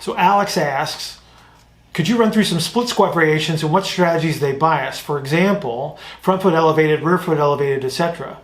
So Alex asks, could you run through some split squat variations and what strategies they bias? For example, front foot elevated, rear foot elevated, etc.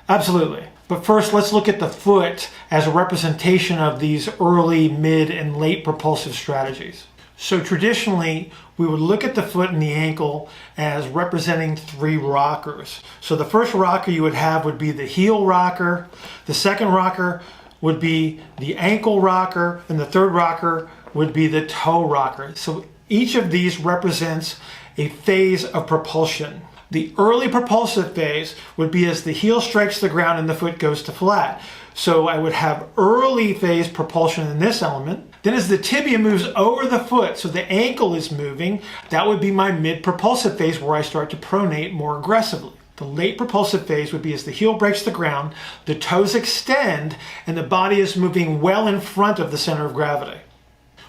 Absolutely. But first, let's look at the foot as a representation of these early, mid, and late propulsive strategies. So traditionally, we would look at the foot and the ankle as representing three rockers. So the first rocker you would have would be the heel rocker, the second rocker would be the ankle rocker, and the third rocker would be the toe rocker. So each of these represents a phase of propulsion. The early propulsive phase would be as the heel strikes the ground and the foot goes to flat. So I would have early phase propulsion in this element. Then as the tibia moves over the foot, so the ankle is moving, that would be my mid-propulsive phase where I start to pronate more aggressively. The late propulsive phase would be as the heel breaks the ground, the toes extend, and the body is moving well in front of the center of gravity.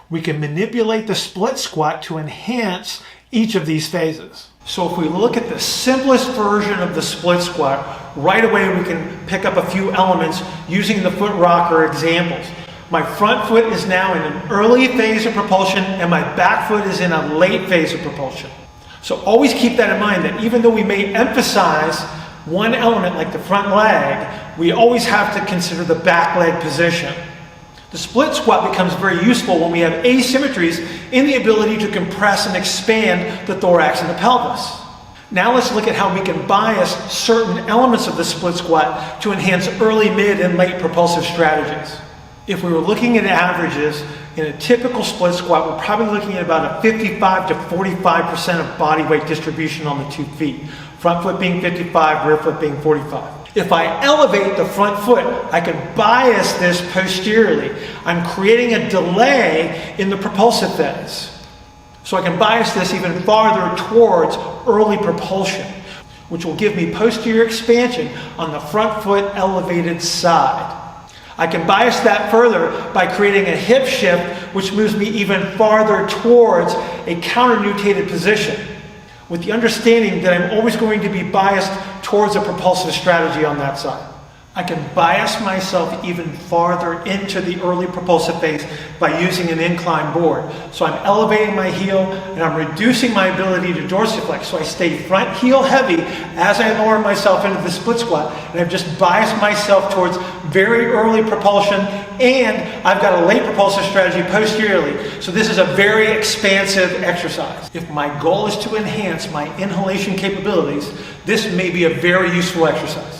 We can manipulate the split squat to enhance each of these phases. So if we look at the simplest version of the split squat, right away we can pick up a few elements using the foot rocker examples. My front foot is now in an early phase of propulsion and my back foot is in a late phase of propulsion. So always keep that in mind, that even though we may emphasize one element like the front leg, we always have to consider the back leg position. The split squat becomes very useful when we have asymmetries in the ability to compress and expand the thorax and the pelvis. Now let's look at how we can bias certain elements of the split squat to enhance early, mid, and late propulsive strategies. If we were looking at averages, in a typical split squat, we're probably looking at about a 55 to 45% of body weight distribution on the 2 feet. Front foot being 55, rear foot being 45. If I elevate the front foot, I can bias this posteriorly. I'm creating a delay in the propulsive phase. So I can bias this even farther towards early propulsion, which will give me posterior expansion on the front foot elevated side. I can bias that further by creating a hip shift, which moves me even farther towards a counter-nutated position, with the understanding that I'm always going to be biased towards a propulsive strategy on that side. I can bias myself even farther into the early propulsive phase by using an incline board. So I'm elevating my heel and I'm reducing my ability to dorsiflex. So I stay front heel heavy as I lower myself into the split squat, and I've just biased myself towards very early propulsion, and I've got a late propulsive strategy posteriorly. So this is a very expansive exercise. If my goal is to enhance my inhalation capabilities, this may be a very useful exercise.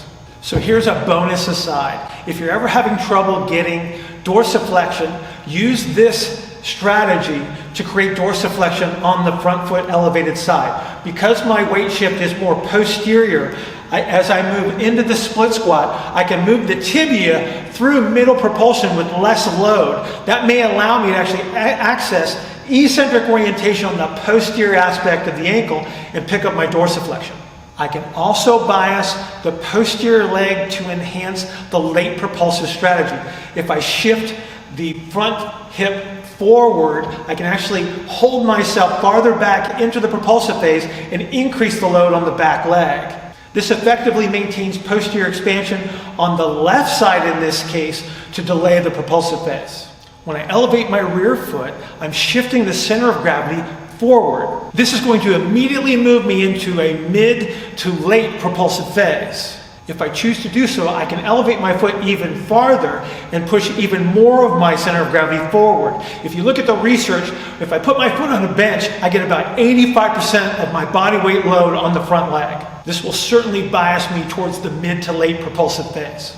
So here's a bonus aside. If you're ever having trouble getting dorsiflexion, use this strategy to create dorsiflexion on the front foot elevated side. Because my weight shift is more posterior, as I move into the split squat, I can move the tibia through middle propulsion with less load. That may allow me to actually access eccentric orientation on the posterior aspect of the ankle and pick up my dorsiflexion. I can also bias the posterior leg to enhance the late propulsive strategy. If I shift the front hip forward, I can actually hold myself farther back into the propulsive phase and increase the load on the back leg. This effectively maintains posterior expansion on the left side in this case to delay the propulsive phase. When I elevate my rear foot, I'm shifting the center of gravity forward. This is going to immediately move me into a mid to late propulsive phase. If I choose to do so, I can elevate my foot even farther and push even more of my center of gravity forward. If you look at the research, if I put my foot on a bench, I get about 85% of my body weight load on the front leg. This will certainly bias me towards the mid to late propulsive phase.